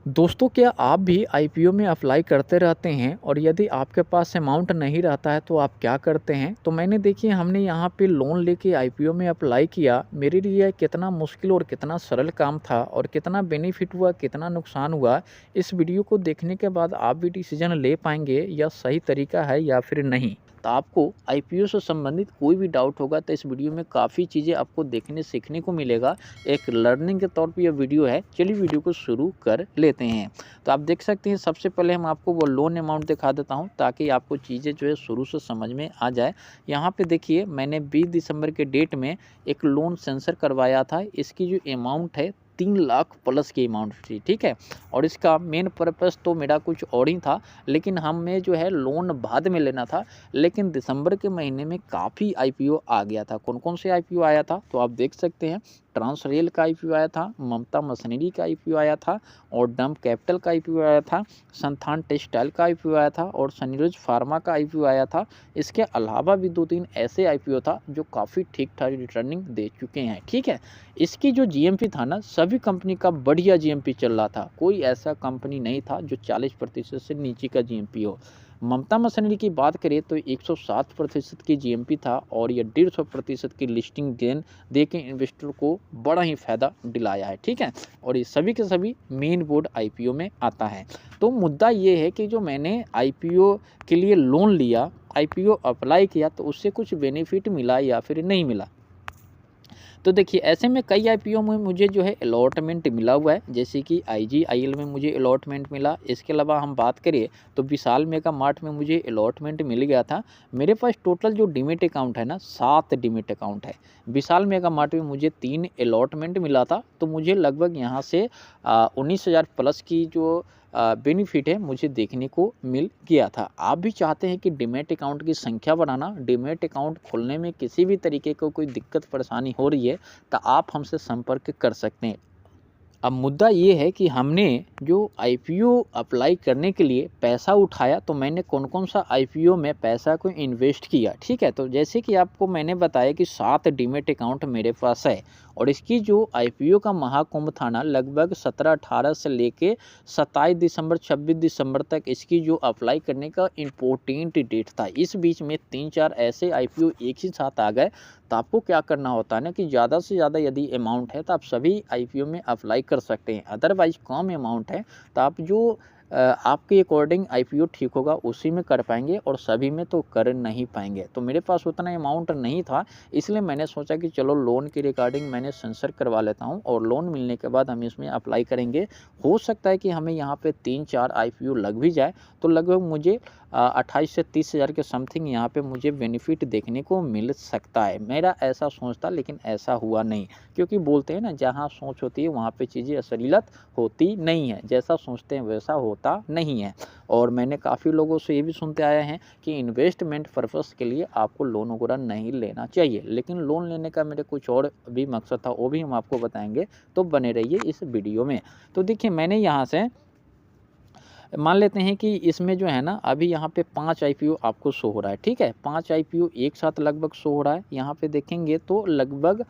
दोस्तों, क्या आप भी आईपीओ में अप्लाई करते रहते हैं और यदि आपके पास अमाउंट नहीं रहता है तो आप क्या करते हैं? तो मैंने देखिए हमने यहाँ पे लोन लेके आईपीओ में अप्लाई किया। मेरे लिए कितना मुश्किल और कितना सरल काम था और कितना बेनिफिट हुआ, कितना नुकसान हुआ, इस वीडियो को देखने के बाद आप भी डिसीजन ले पाएँगे या सही तरीका है या फिर नहीं। तो आपको आईपीओ से संबंधित कोई भी डाउट होगा तो इस वीडियो में काफ़ी चीज़ें आपको देखने सीखने को मिलेगा। एक लर्निंग के तौर पे ये वीडियो है। चलिए वीडियो को शुरू कर लेते हैं। तो आप देख सकते हैं सबसे पहले हम आपको वो लोन अमाउंट दिखा देता हूँ ताकि आपको चीज़ें जो है शुरू से समझ में आ जाए। यहाँ पे देखिए मैंने 20 दिसंबर के डेट में एक लोन सेंसर करवाया था। इसकी जो अमाउंट है 3 लाख प्लस की अमाउंट थी, ठीक है। और इसका मेन पर्पस तो मेरा कुछ और ही था, लेकिन हमें जो है लोन बाद में लेना था। लेकिन दिसंबर के महीने में काफ़ी आईपीओ आ गया था। कौन-कौन से आईपीओ आया था तो आप देख सकते हैं। ट्रांसरेल का आईपीओ आया था, ममता मशीनरी का आईपीओ आया था और डम कैपिटल का आईपीओ आया था, संथान टेक्सटाइल का आईपीओ आया था और सनीरज फार्मा का आईपीओ आया था। इसके अलावा भी 2-3 ऐसे आईपीओ था जो काफ़ी ठीक-ठाक रिटर्निंग दे चुके हैं, ठीक है। इसकी जो जीएमपी था ना, सभी कंपनी का बढ़िया जीएमपी चल रहा था। कोई ऐसा कंपनी नहीं था जो 40% से नीचे का जीएमपी हो। ममता मशीनरी की बात करें तो 107% की जीएमपी था और ये 150% की लिस्टिंग गेन दे के इन्वेस्टर को बड़ा ही फ़ायदा दिलाया है, ठीक है। और ये सभी के सभी मेन बोर्ड आईपीओ में आता है। तो मुद्दा ये है कि जो मैंने आईपीओ के लिए लोन लिया, आईपीओ अप्लाई किया तो उससे कुछ बेनिफिट मिला या फिर नहीं मिला। तो देखिए ऐसे में कई आईपीओ में मुझे जो है अलॉटमेंट मिला हुआ है, जैसे कि आईजीआईएल में मुझे अलॉटमेंट मिला। इसके अलावा हम बात करें तो विशाल मेगा मार्ट में मुझे अलॉटमेंट मिल गया था। मेरे पास टोटल जो डीमैट अकाउंट है ना, 7 डीमैट अकाउंट है। विशाल मेगा मार्ट में मुझे 3 अलॉटमेंट मिला था, तो मुझे लगभग यहाँ से 19,000 प्लस की जो बेनिफिट है मुझे देखने को मिल गया था। आप भी चाहते हैं कि डीमैट अकाउंट की संख्या बढ़ाना, डीमैट अकाउंट खोलने में किसी भी तरीके को कोई दिक्कत परेशानी हो रही है तो आप हमसे संपर्क कर सकते हैं। अब मुद्दा ये है कि हमने जो आईपीओ अप्लाई करने के लिए पैसा उठाया, तो मैंने कौन-कौन सा आईपीओ में पैसा को इन्वेस्ट किया, ठीक है। तो जैसे कि आपको मैंने बताया कि 7 डीमैट अकाउंट मेरे पास है और इसकी जो आईपीओ का महाकुंभ था ना, लगभग 17-18 से लेके 27 दिसंबर 26 दिसंबर तक इसकी जो अप्लाई करने का इम्पोर्टेंट डेट था। इस बीच में 3-4 ऐसे आईपीओ एक ही साथ आ गए। तो आपको क्या करना होता है ना कि ज़्यादा से ज़्यादा यदि अमाउंट है तो आप सभी आईपीओ में अप्लाई कर सकते हैं। अदरवाइज़ कम अमाउंट है तो आप जो आपके अकॉर्डिंग आईपीओ ठीक होगा उसी में कर पाएँगे और सभी में तो कर नहीं पाएँगे। तो मेरे पास उतना अमाउंट नहीं था, इसलिए मैंने सोचा कि चलो लोन के रिगार्डिंग मैंने सेंसर करवा लेता हूँ और लोन मिलने के बाद हम इसमें अप्लाई करेंगे। हो सकता है कि हमें यहाँ पे 3-4 आईपीओ लग भी जाए, तो लगभग मुझे 28 से 30 हज़ार के समथिंग यहाँ पे मुझे बेनिफिट देखने को मिल सकता है। मेरा ऐसा सोच था, लेकिन ऐसा हुआ नहीं, क्योंकि बोलते हैं ना जहाँ सोच होती है वहाँ पे चीज़ें असलियत होती नहीं है। जैसा सोचते हैं वैसा होता नहीं है। और मैंने काफ़ी लोगों से ये भी सुनते आए हैं कि इन्वेस्टमेंट पर्पज़ के लिए आपको लोन वगैरह नहीं लेना चाहिए। लेकिन लोन लेने का मेरे कुछ और भी मकसद था, वो भी हम आपको बताएँगे, तो बने रहिए इस वीडियो में। तो देखिए मैंने यहाँ से मान लेते हैं कि इसमें जो है ना अभी यहाँ पे 5 आईपीओ आपको शो हो रहा है, ठीक है। 5 आईपीओ एक साथ लगभग शो हो रहा है। यहाँ पे देखेंगे तो लगभग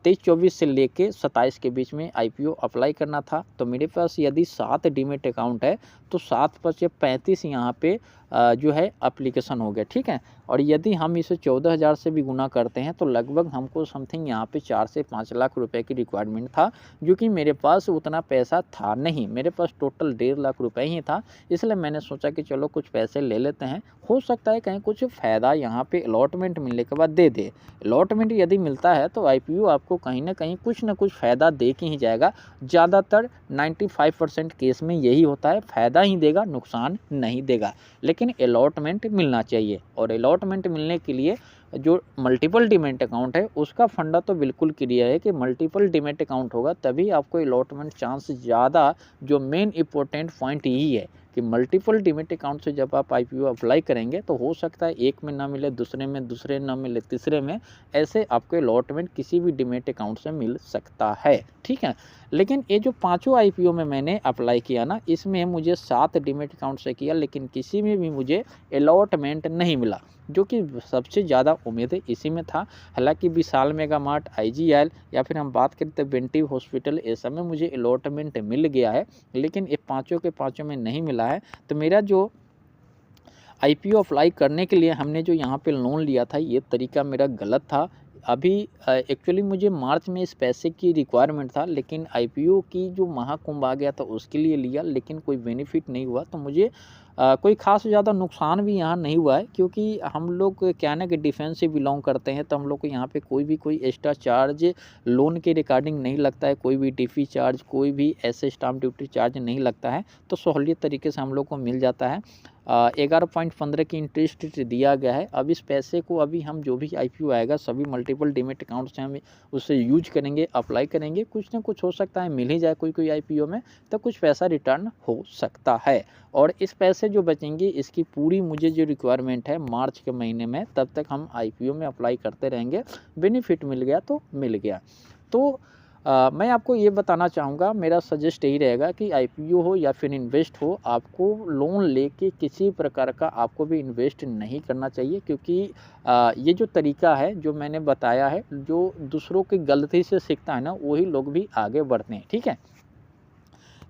23-24 से लेके 27 के बीच में आईपीओ अप्लाई करना था। तो मेरे पास यदि 7 डीमैट अकाउंट है तो 7-5 35 यहाँ पे जो है एप्लीकेशन हो गया, ठीक है। और यदि हम इसे 14,000 से भी गुना करते हैं तो लगभग हमको समथिंग यहाँ पे 4 से 5 लाख रुपए की रिक्वायरमेंट था, जो कि मेरे पास उतना पैसा था नहीं। मेरे पास टोटल 1.5 लाख रुपए ही था, इसलिए मैंने सोचा कि चलो कुछ पैसे ले लेते हैं। हो सकता है कहीं कुछ फ़ायदा यहाँ पे अलॉटमेंट मिलने के बाद दे दे। अलॉटमेंट यदि मिलता है तो आईपीओ आपको कहीं न कहीं कुछ न कुछ फ़ायदा दे के ही जाएगा। ज़्यादातर 95% केस में यही होता है, फ़ायदा ही देगा, नुकसान नहीं देगा। लेकिन अलॉटमेंट मिलना चाहिए और अलॉटमेंट मिलने के लिए जो मल्टीपल डीमैट अकाउंट है उसका फंडा तो बिल्कुल क्लियर है कि मल्टीपल डीमैट अकाउंट होगा तभी आपको अलॉटमेंट चांस ज़्यादा। जो मेन इंपॉर्टेंट पॉइंट यही है कि मल्टीपल डीमैट अकाउंट से जब आप आईपीओ अप्लाई करेंगे तो हो सकता है एक में ना मिले, दूसरे ना मिले, तीसरे में, ऐसे आपको अलॉटमेंट किसी भी डीमैट अकाउंट से मिल सकता है, ठीक है। लेकिन ये जो पाँचों आईपीओ में मैंने अप्लाई किया ना, इसमें मुझे 7 डीमैट अकाउंट से किया, लेकिन किसी में भी मुझे अलॉटमेंट नहीं मिला, जो कि सबसे ज़्यादा उम्मीद इसी में था। हालांकि विशाल मेगा मार्ट, आईजीएल या फिर हम बात करें तो बेंटिव हॉस्पिटल, ये सब में मुझे अलॉटमेंट मिल गया है, लेकिन ये पाँचों के पाँचों में नहीं मिला है। तो मेरा जो आईपीओ अप्लाई करने के लिए हमने जो यहाँ पे लोन लिया था, ये तरीका मेरा गलत था। अभी एक्चुअली मुझे मार्च में इस पैसे की रिक्वायरमेंट था, लेकिन आईपीओ की जो महाकुंभ आ गया था उसके लिए लिया, लेकिन कोई बेनिफिट नहीं हुआ। तो मुझे कोई ख़ास ज़्यादा नुकसान भी यहाँ नहीं हुआ है, क्योंकि हम लोग क्या है ना कि डिफेंस से बिलोंग करते हैं, तो हम लोग को यहाँ पे कोई एक्स्ट्रा चार्ज लोन के रिगार्डिंग नहीं लगता है, कोई भी डिफ़ी चार्ज, कोई भी ऐसे स्टाम्प ड्यूटी चार्ज नहीं लगता है, तो सहूलियत तरीके से हम लोग को मिल जाता है। 11.15 की इंटरेस्ट दिया गया है। अब इस पैसे को अभी हम जो भी आईपीओ आएगा सभी मल्टीपल डीमैट अकाउंट से हम उसे यूज करेंगे, अप्लाई करेंगे, कुछ ना कुछ हो सकता है मिल ही जाए कोई आईपीओ में, तो कुछ पैसा रिटर्न हो सकता है। और इस पैसे जो बचेंगे इसकी पूरी मुझे जो रिक्वायरमेंट है मार्च के महीने में, तब तक हम आईपीओ में अप्लाई करते रहेंगे। बेनिफिट मिल गया तो मिल गया। तो मैं आपको ये बताना चाहूँगा, मेरा सजेस्ट यही रहेगा कि आईपीओ हो या फिर इन्वेस्ट हो, आपको लोन लेके किसी प्रकार का आपको भी इन्वेस्ट नहीं करना चाहिए, क्योंकि ये जो तरीका है जो मैंने बताया है, जो दूसरों की गलती से सीखता है ना, वही लोग भी आगे बढ़ते हैं, ठीक है।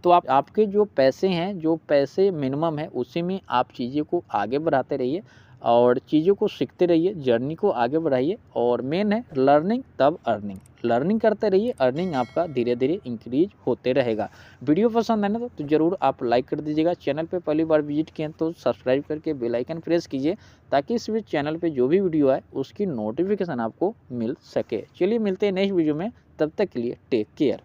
तो आपके जो पैसे हैं, जो पैसे मिनिमम है, उसी में आप चीज़ों को आगे बढ़ाते रहिए और चीज़ों को सीखते रहिए, जर्नी को आगे बढ़ाइए। और मेन है लर्निंग तब अर्निंग, लर्निंग करते रहिए, अर्निंग आपका धीरे धीरे इंक्रीज होते रहेगा। वीडियो पसंद है ना तो ज़रूर आप लाइक कर दीजिएगा। चैनल पे पहली बार विजिट किए तो सब्सक्राइब करके बेल आइकन प्रेस कीजिए, ताकि इस चैनल पे जो भी वीडियो आए उसकी नोटिफिकेशन आपको मिल सके। चलिए मिलते हैं नेक्स्ट वीडियो में, तब तक के लिए टेक केयर।